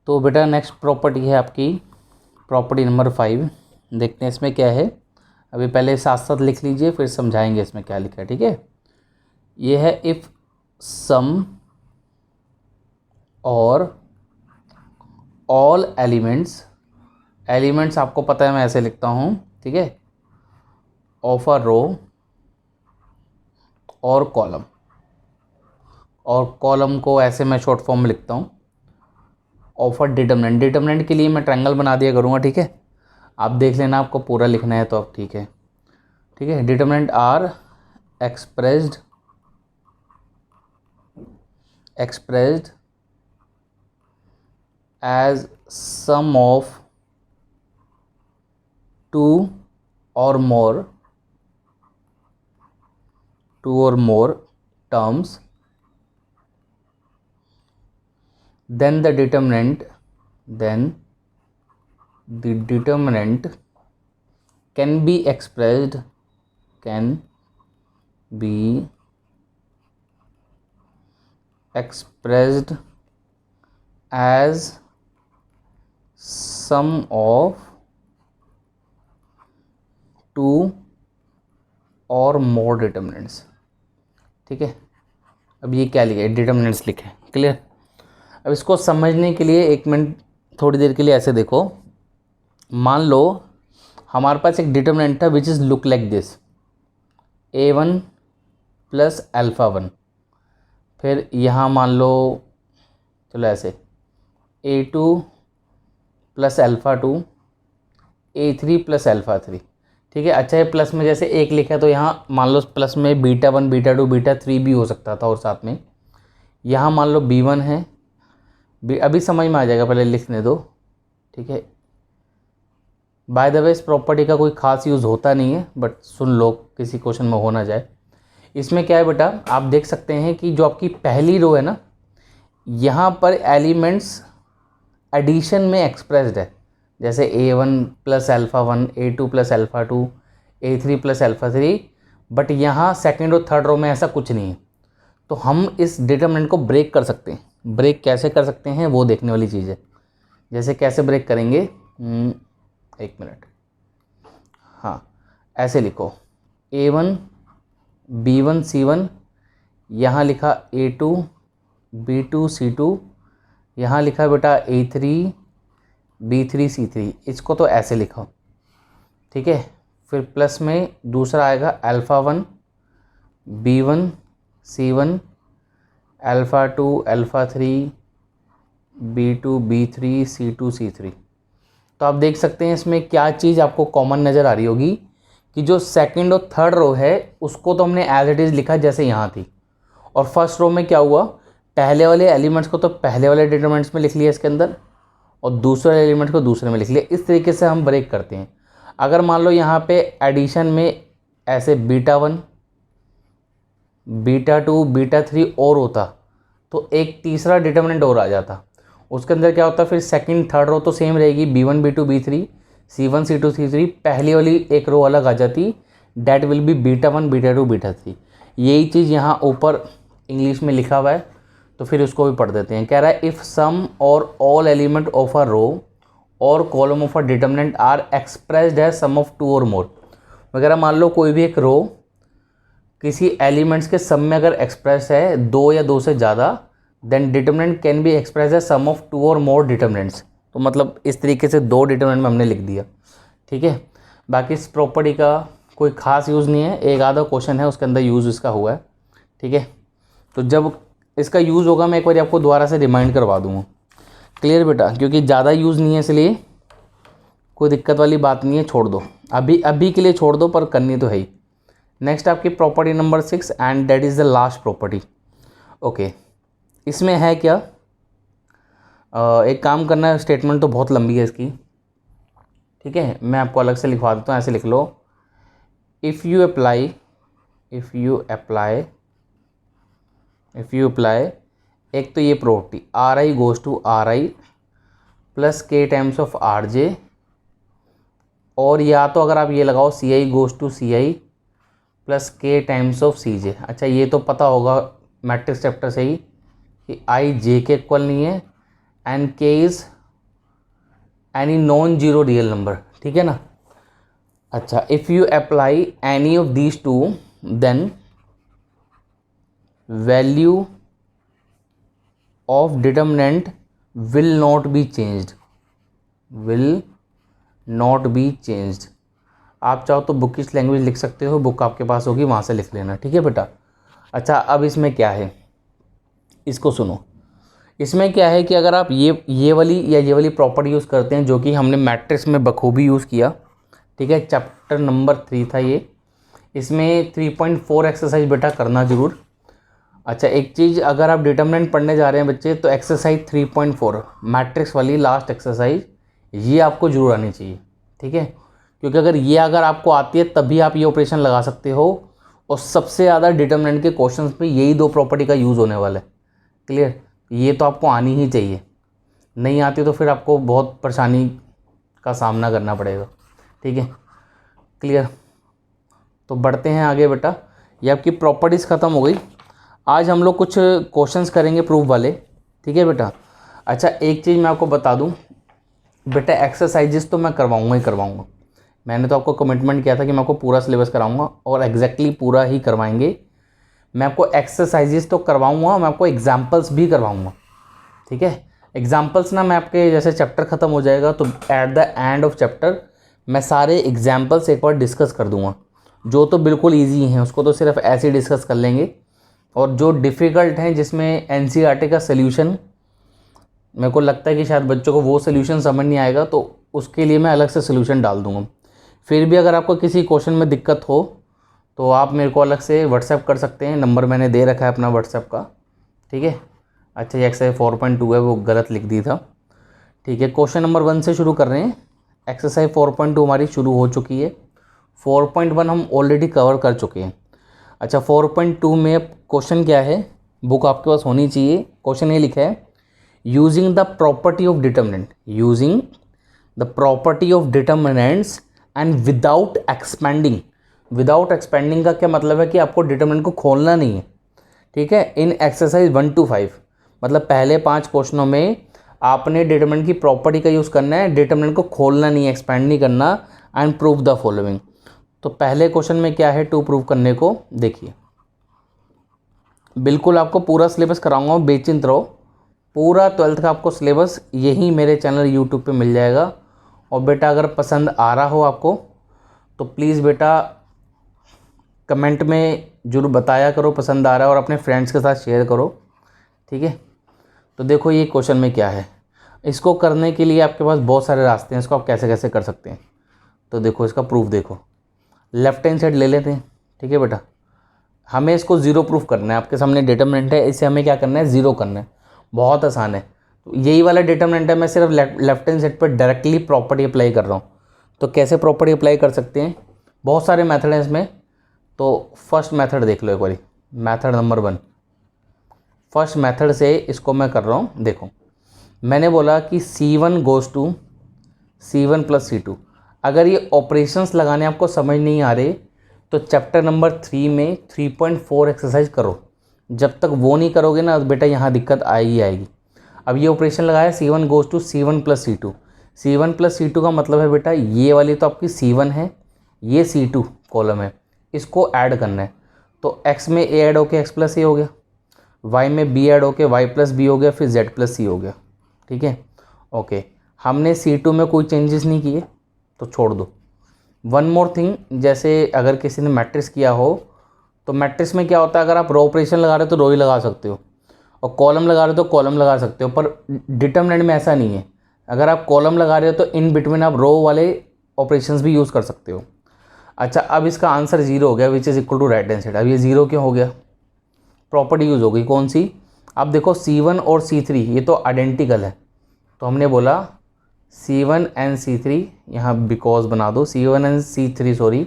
तो बेटा next property है आपकी प्रॉपर्टी नंबर 5। देखते हैं इसमें क्या है। अभी पहले साथ साथ लिख लीजिए, फिर समझाएंगे इसमें क्या लिखा है, ठीक है। ये है if some or all elements आपको पता है मैं ऐसे लिखता हूँ, ठीक है, of a row or column को ऐसे मैं शॉर्ट फॉर्म में लिखता हूँ ऑफ अ डिटरमिनेंट के लिए मैं ट्रायंगल बना दिया करूँगा, ठीक है। आप देख लेना, आपको पूरा लिखना है तो अब ठीक है, ठीक है। Determinant are expressed as sum of two or more terms, then the determinant can be expressed as sum of two or more determinants, ठीक है। अब ये क्या लिखा है, डिटरमिनेंट्स लिखे, क्लियर। अब इसको समझने के लिए एक मिनट थोड़ी देर के लिए ऐसे देखो। मान लो हमारे पास एक डिटरमिनेंट था which is look like this, a1 plus α1। फिर यहाँ मान लो, चलो ऐसे a2 प्लस α2, a3 प्लस α3, ठीक है। अच्छा, ये प्लस में जैसे एक लिखा है तो यहाँ मान लो प्लस में β1 β2 β3 भी हो सकता था, और साथ में यहाँ मान लो b1 है, अभी समझ में आ जाएगा, पहले लिखने दो, ठीक है। बाय द वे इस प्रॉपर्टी का कोई खास यूज़ होता नहीं है, बट सुन लो किसी क्वेश्चन में हो ना जाए। इसमें क्या है बेटा, आप देख सकते हैं कि जो आपकी पहली रो है ना, यहाँ पर एलिमेंट्स एडिशन में एक्सप्रेस्ड है, जैसे a1 plus α1, a2 plus α2, a3 plus α3। But यहाँ सेकेंड और थर्ड रो में ऐसा कुछ नहीं है। तो हम इस डिटरमिनेंट को ब्रेक कर सकते हैं। ब्रेक कैसे कर सकते हैं वो देखने वाली चीज़ है। जैसे कैसे ब्रेक करेंगे, एक मिनट, हाँ ऐसे लिखो a1 b1 c1, यहाँ लिखा a2 b2 c2, यहाँ लिखा बेटा a3 b3 c3। इसको तो ऐसे लिखो, ठीक है। फिर प्लस में दूसरा आएगा α1 b1 c1, α2 α3 b2 b3 c2 c3। तो आप देख सकते हैं इसमें क्या चीज़ आपको कॉमन नज़र आ रही होगी कि जो सेकंड और थर्ड रो है उसको तो हमने एज इट इज़ लिखा जैसे यहाँ थी, और फर्स्ट रो में क्या हुआ, पहले वाले एलिमेंट्स को तो पहले वाले डिटरमिनेंट्स में लिख लिया इसके अंदर, और दूसरे एलिमेंट को दूसरे में लिख लिया। इस तरीके से हम ब्रेक करते हैं। अगर मान लो यहाँ पे एडिशन में ऐसे β1 β2 β3 और होता तो एक तीसरा डिटरमिनेंट और आ जाता। उसके अंदर क्या होता है, फिर सेकंड थर्ड रो तो सेम रहेगी, b1 b2 b3 c1 c2 c3, पहली वाली एक रो अलग आ जाती, डैट विल बी β1 β2 β3। यही चीज़ यहाँ ऊपर इंग्लिश में लिखा हुआ है, तो फिर उसको भी पढ़ देते हैं। कह रहा है if some or all element of a row or column of a determinant are expressed है सम ऑफ टू और मोर। वगैरह मान लो कोई भी एक रो किसी एलिमेंट्स के सम में अगर एक्सप्रेस है, दो या दो से ज़्यादा, then determinant can be express है sum of two or more determinants. तो मतलब इस तरीके से दो डिटरमिनेंट में हमने लिख दिया, ठीक है। बाकी इस प्रॉपर्टी का कोई ख़ास यूज़ नहीं है, एक आधा क्वेश्चन है उसके अंदर यूज़ इसका हुआ है, ठीक है। तो जब इसका यूज़ होगा मैं एक बार आपको दोबारा से रिमाइंड करवा दूँगा, क्लियर बेटा, क्योंकि ज़्यादा यूज़ नहीं है इसलिए कोई दिक्कत वाली बात नहीं है, छोड़ दो अभी के लिए छोड़ दो, पर करनी तो है ही। नेक्स्ट आपकी property number 6 and that is the last property. Okay, इसमें है क्या, एक काम करना है, स्टेटमेंट तो बहुत लंबी है इसकी, ठीक है, मैं आपको अलग से लिखवा देता हूँ। ऐसे लिख लो, इफ़ यू अप्लाई एक तो ये property RI goes to RI plus K times of RJ, और या तो अगर आप ये लगाओ CI goes to CI plus K times of CJ। अच्छा, ये तो पता होगा मैट्रिक्स चैप्टर से ही कि I J के इक्वल नहीं है and K is any non zero real number, ठीक है ना। अच्छा, if you apply any of these two then value of determinant will not be changed, will not be changed. आप चाहो तो बुकिश लैंग्वेज लिख सकते हो, बुक आपके पास होगी वहाँ से लिख लेना, ठीक है बेटा। अच्छा, अब इसमें क्या है, इसको सुनो। इसमें क्या है कि अगर आप ये वाली या ये वाली प्रॉपर्टी यूज़ करते हैं, जो कि हमने मैट्रिक्स में बखूबी यूज़ किया, ठीक है, चैप्टर नंबर 3 था ये। इसमें 3.4 एक्सरसाइज बेटा करना ज़रूर। अच्छा, एक चीज़, अगर आप डिटर्मिनेंट पढ़ने जा रहे हैं बच्चे, तो एक्सरसाइज 3.4 मैट्रिक्स वाली लास्ट एक्सरसाइज ये आपको जरूर आनी चाहिए, ठीक है। क्योंकि अगर आपको आती है तभी आप ये ऑपरेशन लगा सकते हो, और सबसे ज़्यादा डिटर्मिनेंट के क्वेश्चंस पे यही दो प्रॉपर्टी का यूज़ होने वाला है। क्लियर, ये तो आपको आनी ही चाहिए, नहीं आती तो फिर आपको बहुत परेशानी का सामना करना पड़ेगा, ठीक है। क्लियर, तो बढ़ते हैं आगे बेटा। ये आपकी प्रॉपर्टीज़ ख़त्म हो गई। आज हम लोग कुछ क्वेश्चंस करेंगे प्रूफ वाले, ठीक है बेटा। अच्छा, एक चीज़ मैं आपको बता दूं बेटा, एक्सरसाइजेस तो मैं करवाऊंगा ही करवाऊंगा। मैंने तो आपको कमिटमेंट किया था कि मैं आपको पूरा सिलेबस कराऊंगा, और एग्जैक्टली पूरा ही करवाएंगे। मैं आपको एक्सरसाइजेस तो करवाऊंगा, मैं आपको एग्जाम्पल्स भी करवाऊंगा, ठीक है। एग्जाम्पल्स ना, मैं आपके जैसे चैप्टर ख़त्म हो जाएगा तो at the end of chapter मैं सारे एग्जाम्पल्स एक बार डिस्कस कर दूंगा। जो तो बिल्कुल ईजी हैं उसको तो सिर्फ ऐसे डिस्कस कर लेंगे, और जो डिफ़िकल्ट हैं जिसमें एनसीईआरटी का सल्यूशन मेरे को लगता है कि शायद बच्चों को वो सल्यूशन समझ नहीं आएगा, तो उसके लिए मैं अलग से सल्यूशन डाल दूंगा। फिर भी अगर आपको किसी क्वेश्चन में दिक्कत हो तो आप मेरे को अलग से व्हाट्सएप कर सकते हैं, नंबर मैंने दे रखा है अपना व्हाट्सएप का, ठीक है। अच्छा, ये एक्सरसाइज 4.2 है, वो गलत लिख दी था, ठीक है। क्वेश्चन नंबर 1 से शुरू कर रहे हैं। एक्सरसाइज 4.2 हमारी शुरू हो चुकी है, 4.1 हम ऑलरेडी कवर कर चुके हैं। अच्छा, 4.2 में क्वेश्चन क्या है, बुक आपके पास होनी चाहिए। क्वेश्चन ये लिखा है, using the property of determinant, using the property of determinants and without expanding. Without expanding का क्या मतलब है कि आपको डिटर्मिनेंट को खोलना नहीं है, ठीक है। इन एक्सरसाइज 1 to 5 मतलब पहले 5 क्वेश्चनों में आपने डिटर्मिनेंट की प्रॉपर्टी का यूज़ करना है, डिटर्मिनेंट को खोलना नहीं, एक्सपेंड नहीं करना। And prove the following. तो पहले क्वेश्चन में क्या है टू प्रूव करने को, देखिए। बिल्कुल आपको पूरा सिलेबस कराऊंगा, बेचिंत रहो। पूरा 12th का आपको सिलेबस यही मेरे चैनल यूट्यूब पे मिल जाएगा। और बेटा अगर पसंद आ रहा हो आपको तो प्लीज़ बेटा कमेंट में जरूर बताया करो पसंद आ रहा है, और अपने फ्रेंड्स के साथ शेयर करो, ठीक है। तो देखो ये क्वेश्चन में क्या है, इसको करने के लिए आपके पास बहुत सारे रास्ते हैं, इसको आप कैसे कैसे कर सकते हैं। तो देखो इसका प्रूफ देखो, लेफ्ट हैंड साइड ले लेते हैं, ठीक है बेटा। हमें इसको ज़ीरो प्रूफ करना है, आपके सामने डिटर्मिनेंट है, इसे हमें क्या करना है, ज़ीरो करना है। बहुत आसान है, तो यही वाला डिटर्मिनेंट है, मैं सिर्फ लेफ्ट हैंड साइड पर डायरेक्टली प्रॉपर्टी अप्लाई कर रहा हूँ। तो कैसे प्रॉपर्टी अप्लाई कर सकते हैं, बहुत सारे मेथड हैं इसमें। तो फर्स्ट मेथड देख लो एक बारी, मेथड नंबर 1। फर्स्ट मेथड से इसको मैं कर रहा हूँ, देखो मैंने बोला कि C1 goes to C1 + C2। अगर ये ऑपरेशंस लगाने आपको समझ नहीं आ रहे तो चैप्टर नंबर 3 में 3.4 एक्सरसाइज करो। जब तक वो नहीं करोगे ना बेटा यहाँ दिक्कत आएगी आएगी। अब ये ऑपरेशन लगाया C1 goes to C1 + C2। C1 + C2 का मतलब है बेटा ये वाली तो आपकी C1 है, ये C2 कॉलम है, इसको ऐड करना है। तो x में a ऐड होके x + a हो गया, y में b ऐड होके y + b हो गया, फिर z + c हो गया, ठीक है। ओके, हमने C2 में कोई चेंजेस नहीं किए तो छोड़ दो। वन मोर थिंग, जैसे अगर किसी ने मैट्रिक्स किया हो तो मैट्रिक्स में क्या होता है, अगर आप रो ऑपरेशन लगा रहे हो तो रो ही लगा सकते हो, और कॉलम लगा रहे हो तो कॉलम लगा सकते हो, पर डिटर्मिनेंट में ऐसा नहीं है। अगर आप कॉलम लगा रहे हो तो इन बिटवीन आप रो वाले ऑपरेशंस भी यूज़ कर सकते हो। अच्छा, अब इसका आंसर 0 हो गया, which is equal to right hand side. अब ये 0 क्यों हो गया, प्रॉपर्टी यूज़ हो गई कौन सी। अब देखो C1 और C3 ये तो आइडेंटिकल है, तो हमने बोला C1 and C3, यहाँ बिकॉज बना दो, C1 and C3 sorry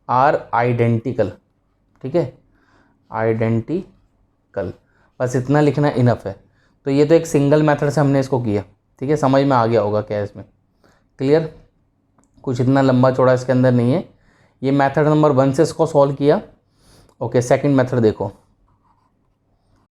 R identical, ठीक है, आइडेंटिकल, बस इतना लिखना इनफ है। तो ये तो एक सिंगल मेथड से हमने इसको किया, ठीक है, समझ में आ गया होगा क्या इसमें, क्लियर। कुछ इतना लंबा चौड़ा इसके अंदर नहीं है। ये मेथड नंबर 1 से इसको सॉल्व किया। ओके, सेकंड मेथड देखो,